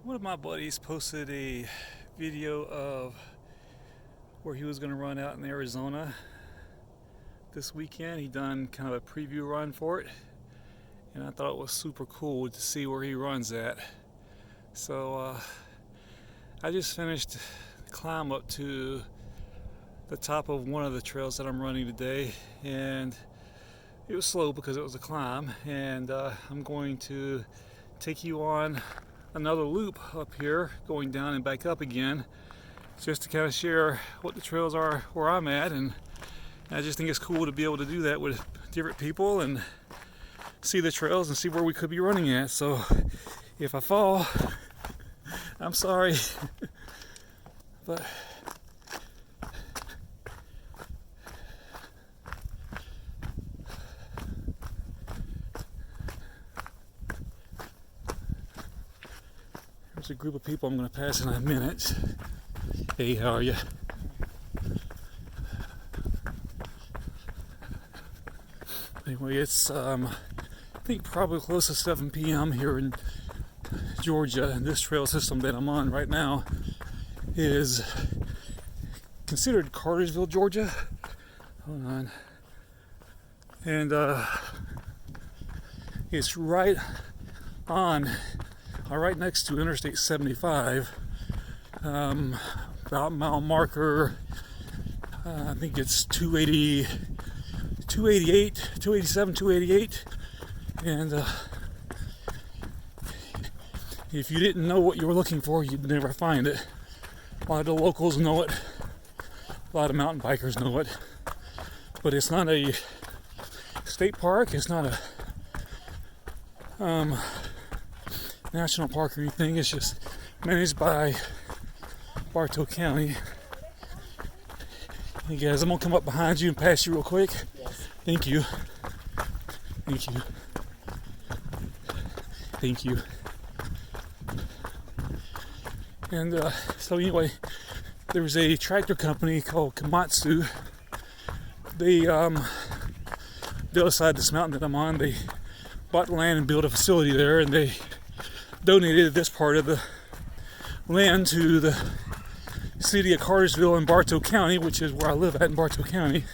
One of my buddies posted a video of where he was going to run out in Arizona this weekend. He done kind of a preview run for it, and I thought it was super cool to see where he runs at. So I just finished the climb up to the top of one of the trails that I'm running today, and it was slow because it was a climb, and I'm going to take you on another loop up here, going down and back up again, just to kind of share what the trails are where I'm at. And I just think it's cool to be able to do that with different people and see the trails and see where we could be running at. So if I fall, I'm sorry. But there's a group of people I'm going to pass in a minute. Hey, how are you? Anyway, it's I think probably close to 7 p.m. here in Georgia, and this trail system that I'm on right now is considered Cartersville, Georgia. Hold on. And it's right next to Interstate 75, about mile marker, I think it's 287, 288, and if you didn't know what you were looking for, you'd never find it. A lot of the locals know it, a lot of mountain bikers know it, but it's not a state park, it's not a national park or anything. It's just managed by Bartow County. Hey guys, I'm gonna come up behind you and pass you real quick. Yes. Thank you. Thank you. Thank you. And so anyway, there was a tractor company called Komatsu. They the other side of this mountain that I'm on, they bought land and built a facility there, and they donated this part of the land to the city of Cartersville in Bartow County, which is where I live at in Bartow County.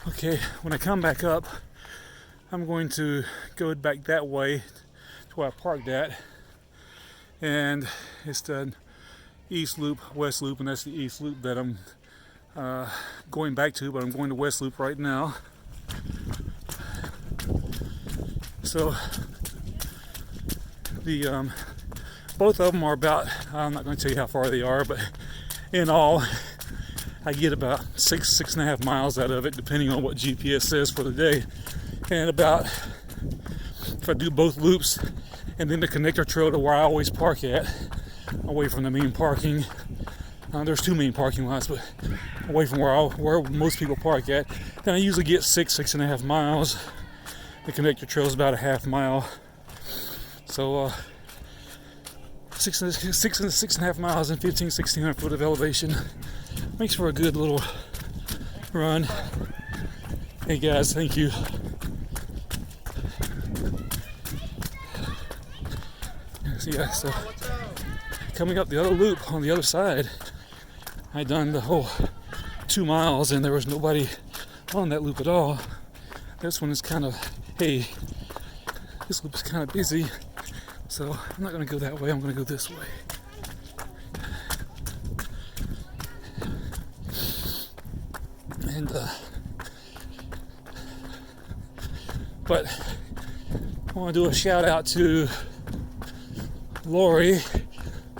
Okay, when I come back up, I'm going to go back that way to where I parked at, and it's the east loop, west loop, and that's the east loop that I'm going back to, but I'm going to west loop right now. So the both of them are about, I'm not going to tell you how far they are, but in all I get about 6.5 miles out of it, depending on what GPS says for the day. And about, if I do both loops and then the connector trail to where I always park at, away from the main parking, there's two main parking lots, but away from where most people park at, then I usually get 6.5 miles. The connector trail is about a half mile. So 6.5 miles and 1,600 foot of elevation makes for a good little run. Hey guys, thank you. Yeah, so coming up the other loop on the other side, I done the whole 2 miles and there was nobody on that loop at all. This one is kind of, hey, this loop is kind of busy. So I'm not going to go that way, I'm going to go this way. And, but I want to do a shout out to Lori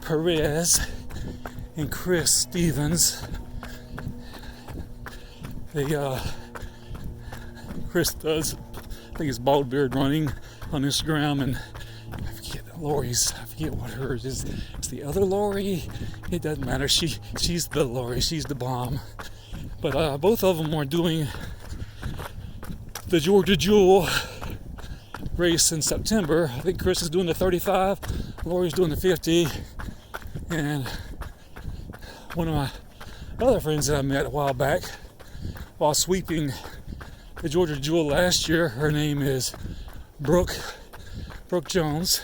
Perez and Chris Stevens. Chris does, I think it's Bald Beard Running on Instagram, and Lori's, I forget what hers is. It's the other Lori. It doesn't matter. She's the Lori. She's the bomb. But both of them are doing the Georgia Jewel race in September. I think Chris is doing the 35. Lori's doing the 50. And one of my other friends that I met a while back while sweeping the Georgia Jewel last year, her name is Brooke Jones.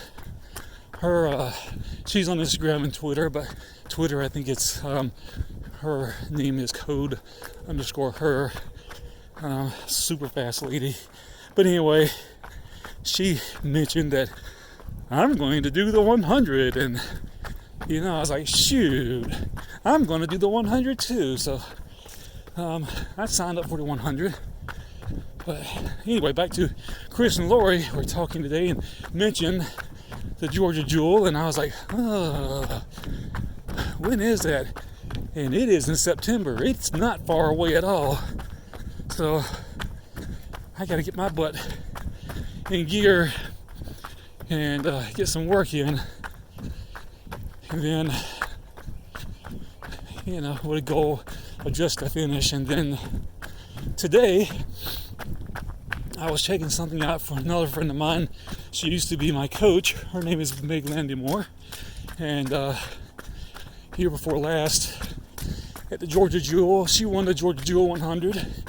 she's on Instagram and Twitter, but Twitter, I think it's her name is code_her. Super fast lady. But anyway, she mentioned that I'm going to do the 100, and I was like, shoot, I'm going to do the 100 too. So I signed up for the 100. But anyway, back to Chris and Lori. We're talking today and mentioned the Georgia Jewel, and I was like, when is that? And it is in September. It's not far away at all. So I got to get my butt in gear and get some work in, and then with a goal of just to finish. And then today I was checking something out for another friend of mine. She used to be my coach. Her name is Meg Landymore, and year before last at the Georgia Jewel, she won the Georgia Jewel 100.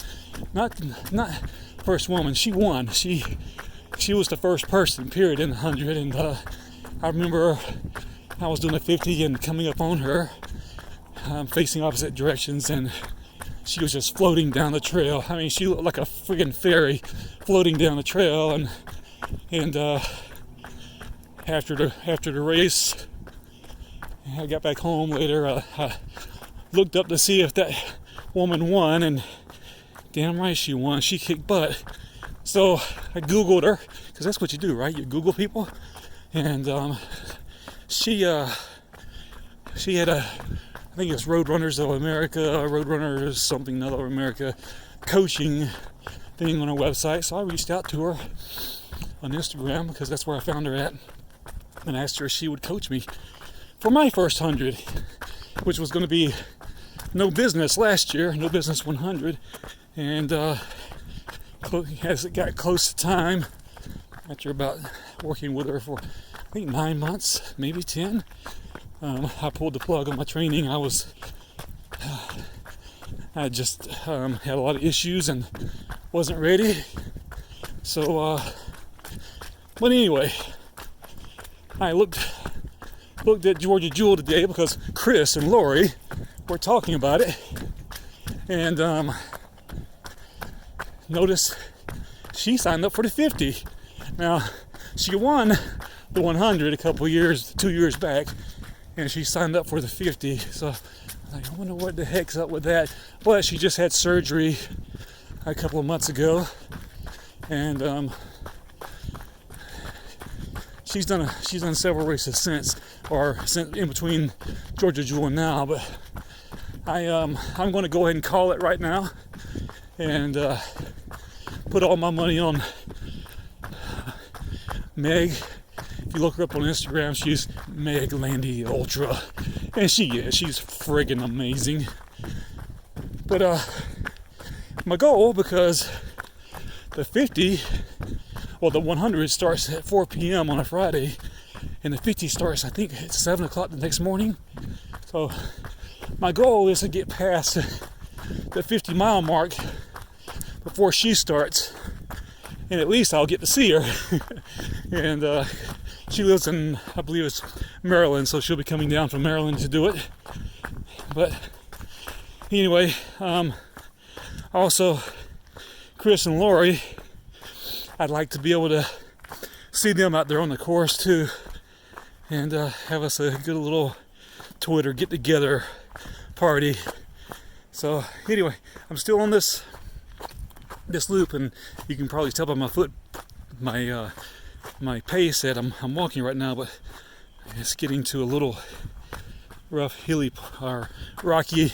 Not first woman. She won. She was the first person, period, in the 100. And I remember I was doing a 50 and coming up on her, facing opposite directions, and she was just floating down the trail. I mean, she looked like a friggin' fairy floating down the trail. And after the race, I got back home later. I looked up to see if that woman won, and damn right she won. She kicked butt. So I Googled her, because that's what you do, right? You Google people. And she had I think it's Roadrunners of America, Roadrunners something of America coaching thing on her website. So I reached out to her on Instagram, because that's where I found her at, and asked her if she would coach me for my first 100, which was going to be no business last year, no business 100. And as it got close to time, after about working with her for I think 9 months, maybe 10, I pulled the plug on my training. I just had a lot of issues and wasn't ready. So, but anyway, I looked at Georgia Jewel today because Chris and Lori were talking about it, and notice she signed up for the 50. Now, she won the 100 2 years back, and she signed up for the 50. So I wonder what the heck's up with that. But she just had surgery a couple of months ago, and she's done several races since in between Georgia Jewel and now. But I'm going to go ahead and call it right now, and put all my money on Meg. If you look her up on Instagram, she's Meg Landy Ultra, and she's friggin' amazing. But my goal, because the 50, well, the 100 starts at 4 p.m. on a Friday, and the 50 starts, I think, at 7 o'clock the next morning. So my goal is to get past the 50-mile mark before she starts, and at least I'll get to see her. And she lives in, I believe it's Maryland, so she'll be coming down from Maryland to do it. But anyway, also Chris and Lori, I'd like to be able to see them out there on the course too, and have us a good little Twitter get together party. So anyway, I'm still on this loop, and you can probably tell by my foot, my pace that I'm walking right now, but it's getting to a little rough, hilly, or rocky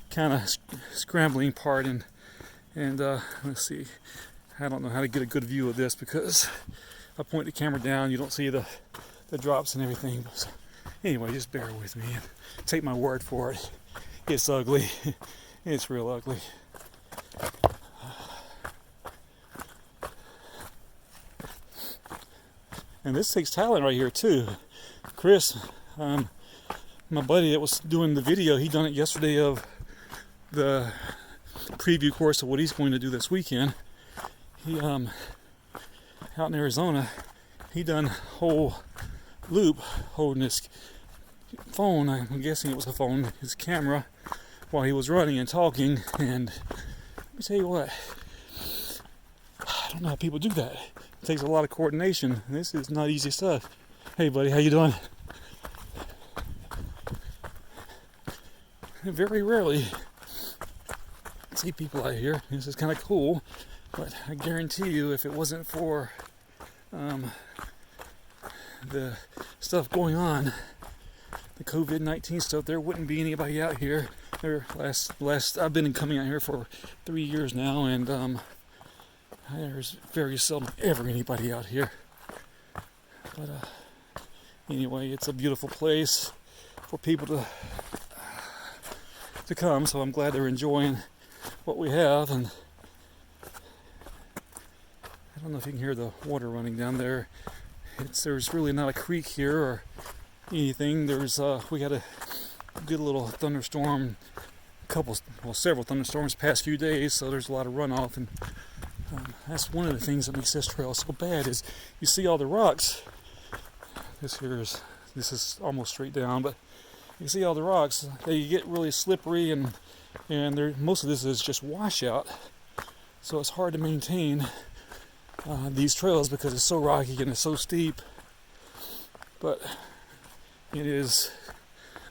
kind of scrambling part, and let's see, I don't know how to get a good view of this, because if I point the camera down, you don't see the drops and everything. So anyway, just bear with me and take my word for it. It's ugly. It's real ugly. And this takes talent right here too. Chris, my buddy that was doing the video, he done it yesterday of the preview course of what he's going to do this weekend. He out in Arizona, he done whole loop holding his phone. I'm guessing it was a phone, his camera, while he was running and talking. And let me tell you what, I don't know how people do that. It takes a lot of coordination. This is not easy stuff. Hey buddy, how you doing? Very rarely see people out here. This is kind of cool, but I guarantee you, if it wasn't for the stuff going on, the COVID-19 stuff, there wouldn't be anybody out here. I've been coming out here for 3 years now, and there's very seldom ever anybody out here. But anyway, it's a beautiful place for people to come, so I'm glad they're enjoying what we have. And I don't know if you can hear the water running down there. There's really not a creek here or anything. We had a good little thunderstorm, several thunderstorms past few days, so there's a lot of runoff. And that's one of the things that makes this trail so bad, is you see all the rocks. This is almost straight down, but you see all the rocks. They get really slippery, and most of this is just washout, so it's hard to maintain these trails because it's so rocky and it's so steep. But it is,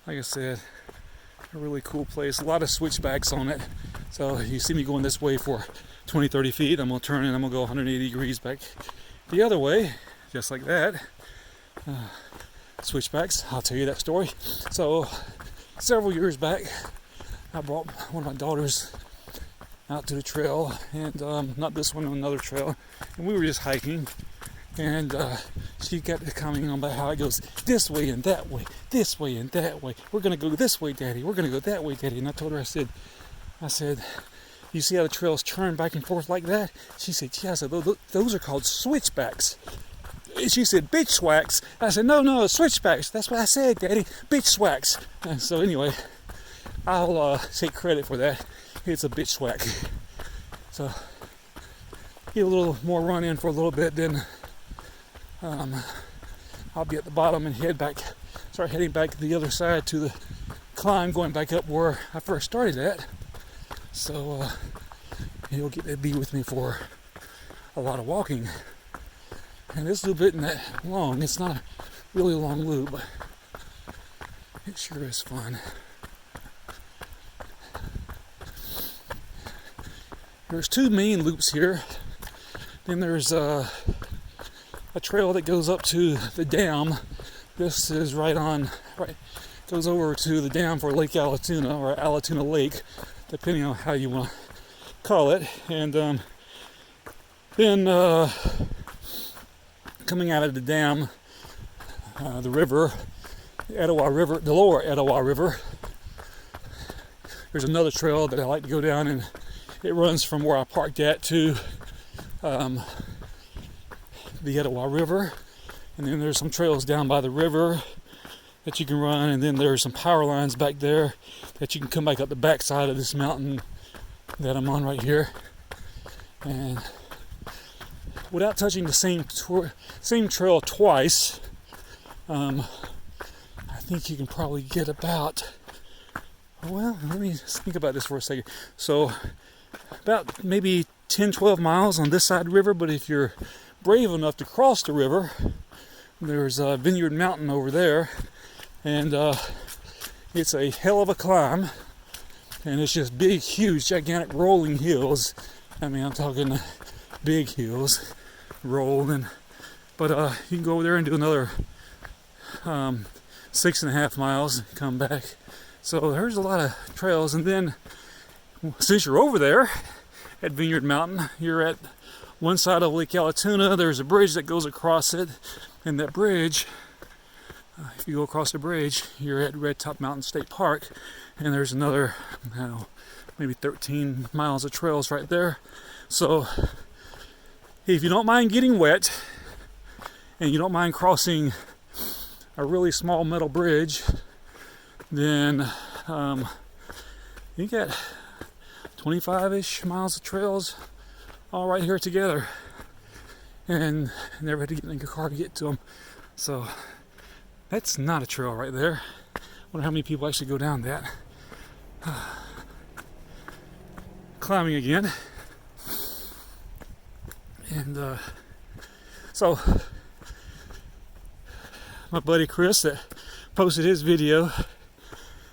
like I said, a really cool place. A lot of switchbacks on it. So you see me going this way for 20-30 feet. I'm going to turn and I'm going to go 180 degrees back the other way, just like that. Switchbacks, I'll tell you that story. So several years back, I brought one of my daughters out to the trail, and not this one, another trail, and we were just hiking, and she got to commenting on about how it goes this way and that way, this way and that way. We're gonna go this way, Daddy. We're gonna go that way, Daddy. And I told her, I said, you see how the trails turn back and forth like that? She said, yeah. I said, those are called switchbacks. She said, bitch swacks. I said, no, switchbacks. That's what I said, Daddy. Bitch swacks. And so anyway, I'll take credit for that. It's a bitch swack. So get a little more run in for a little bit, then I'll be at the bottom and start heading back to the other side to the climb, going back up where I first started at. So you'll get to be with me for a lot of walking. And this loop isn't that long. It's not a really long loop, but it sure is fun. There's two main loops here. Then there's a trail that goes up to the dam. This is goes over to the dam for Lake Allatoona, or Allatoona Lake, depending on how you want to call it. And then coming out of the dam, the river, the lower Etowah River, there's another trail that I like to go down, and it runs from where I parked at to the Etowah River. And then there's some trails down by the river that you can run, and then there's some power lines back there that you can come back up the backside of this mountain that I'm on right here. And without touching the same trail twice, I think you can probably get about, well, let me think about this for a second. So about maybe 10-12 miles on this side of the river, but if you're brave enough to cross the river, there's a Vineyard Mountain over there, and it's a hell of a climb, and it's just big, huge, gigantic rolling hills. I mean, I'm talking big hills rolling, but you can go over there and do another 6.5 miles and come back. So there's a lot of trails. And then since you're over there at Vineyard Mountain, you're at one side of Lake Allatoona. There's a bridge that goes across it, and that bridge, if you go across the bridge, you're at Red Top Mountain State Park, and there's another, maybe 13 miles of trails right there. So if you don't mind getting wet, and you don't mind crossing a really small metal bridge, then you got 25-ish miles of trails all right here together, and never had to get in a car to get to them. So That's not a trail right there. I wonder how many people actually go down that. Climbing again. And so my buddy Chris that posted his video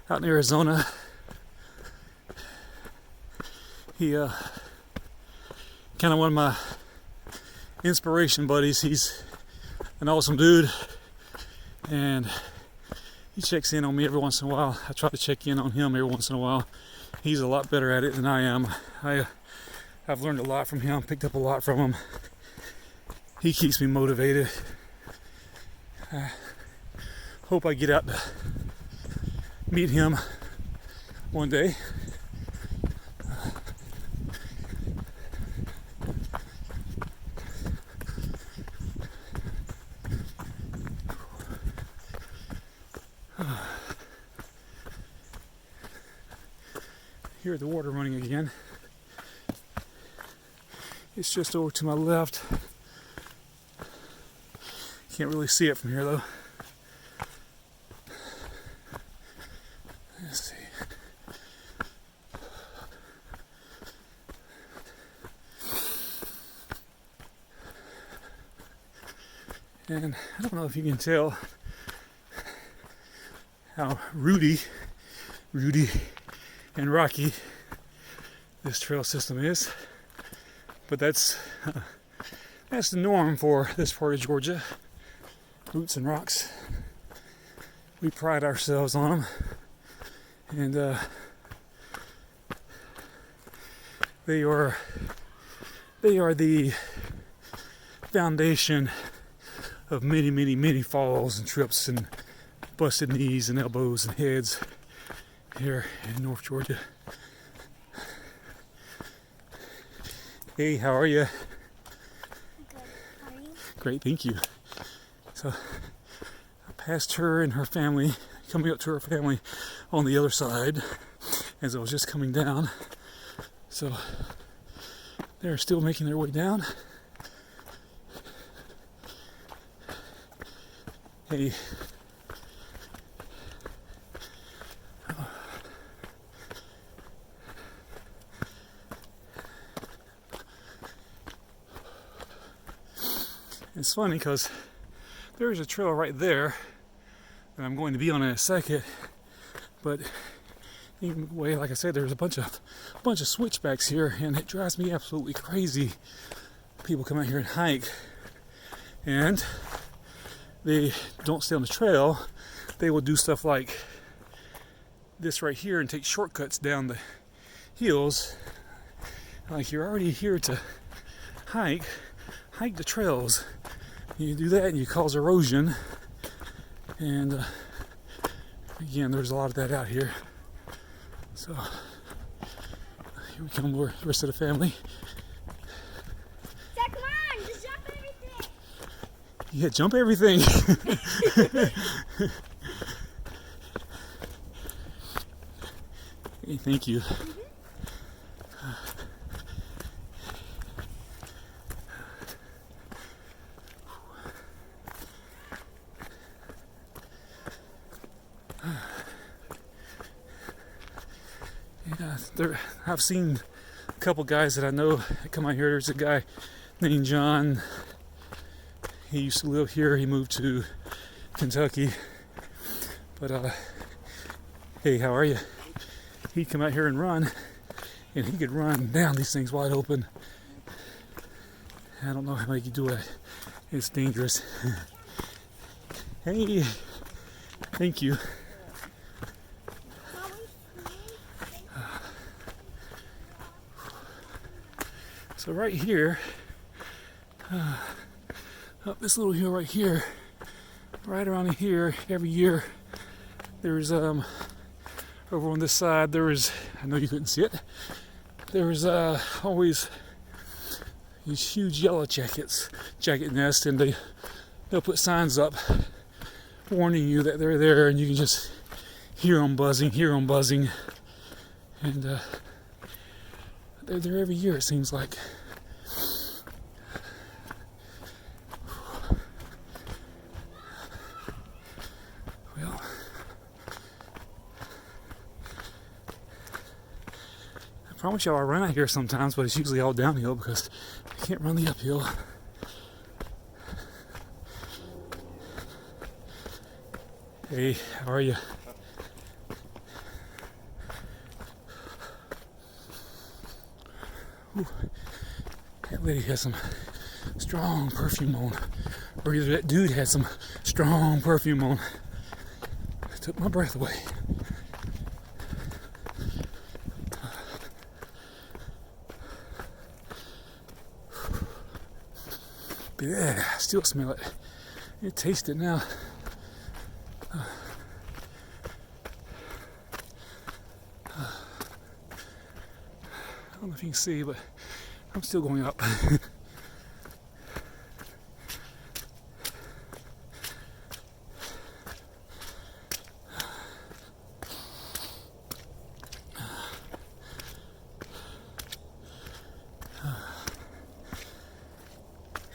out in Arizona, he kind of one of my inspiration buddies. He's an awesome dude, and he checks in on me every once in a while. I try to check in on him every once in a while. He's a lot better at it than I am. I've learned a lot from him, picked up a lot from him. He keeps me motivated. I hope I get out to meet him one day. Hear the water running again. It's just over to my left. Can't really see it from here though. Let's see. And I don't know if you can tell how rooty and rocky this trail system is, but that's the norm for this part of Georgia. Roots and rocks. We pride ourselves on them, and they are the foundation of many falls and trips and busted knees and elbows and heads here in North Georgia. Hey, how are you? Good. How are you? Great, thank you. So I passed her and her family, coming up to her family on the other side as I was just coming down. So they're still making their way down. Hey. It's funny because there's a trail right there that I'm going to be on in a second, but anyway, like I said, there's a bunch of switchbacks here, and it drives me absolutely crazy. People come out here and hike, and they don't stay on the trail. They will do stuff like this right here and take shortcuts down the hills. Like, you're already here to hike the trails. You do that and you cause erosion, and again, there's a lot of that out here. So here we come, the rest of the family. Dad, come on, just jump everything. Yeah, jump everything. Hey, thank you. Yeah, I've seen a couple guys that I know that come out here. There's a guy named John. He used to live here. He moved to Kentucky. But hey, how are you? He'd come out here and run, and he could run down these things wide open. I don't know how he could do it. It's dangerous. Hey, thank you. So right here, up this little hill right here, right around here, every year, there's over on this side, there is, I know you couldn't see it, there is always these huge yellow jacket nests, and they'll put signs up warning you that they're there, and you can just hear them buzzing, and they're there every year, it seems like. promise y'all I run out here sometimes, but it's usually all downhill because I can't run the uphill. Hey, how are you? Ooh, that lady has some strong perfume on. Or either that dude had some strong perfume on. It took my breath away. But yeah, I still smell it. You taste it now. I don't know if you can see, but I'm still going up.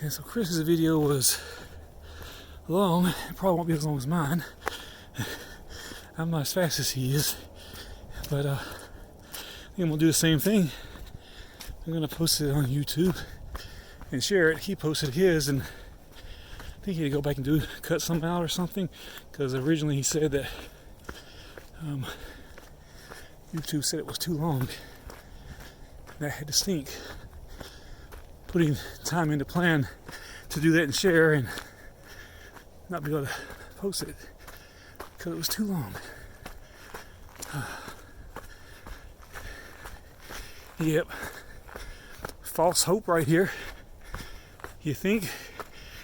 And so Chris's video was long. It probably won't be as long as mine. I'm not as fast as he is, but I think we'll do the same thing. I'm gonna post it on YouTube and share it. He posted his, and I think he had to go back and cut some out or something, because originally he said that YouTube said it was too long. That had to stink. Putting time into plan to do that and share, and not be able to post it because it was too long. Yep. False hope right here. You think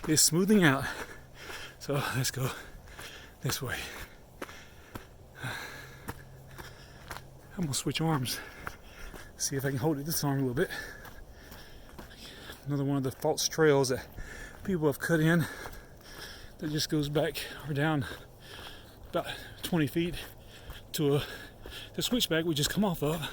it's smoothing out. So let's go this way. I'm gonna switch arms. See if I can hold it this arm a little bit. Another one of the false trails that people have cut in that just goes back or down about 20 feet to the switchback we just come off of.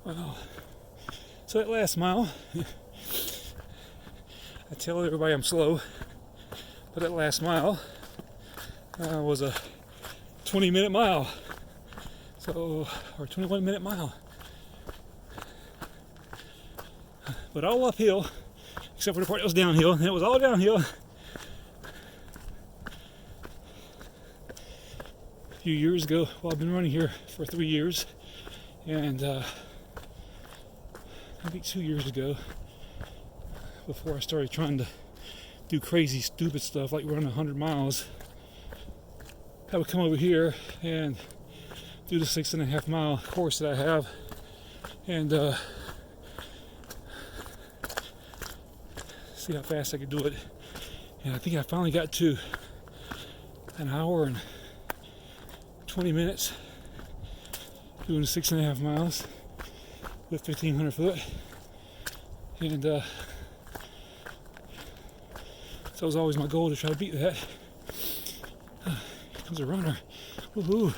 Well, so that last mile, I tell everybody I'm slow, but that last mile was a 20-minute mile, so, or 21-minute mile, but all uphill, except for the part that was downhill, and it was all downhill. A few years ago, well, I've been running here for 3 years, and I think 2 years ago, before I started trying to do crazy, stupid stuff like run 100 miles, I would come over here and do the 6.5 mile course that I have, and see how fast I could do it. And I think I finally got to an hour and 20 minutes doing 6.5 miles with 1,500 foot, and so it was always my goal to try to beat that. Here comes a runner. Woohoo!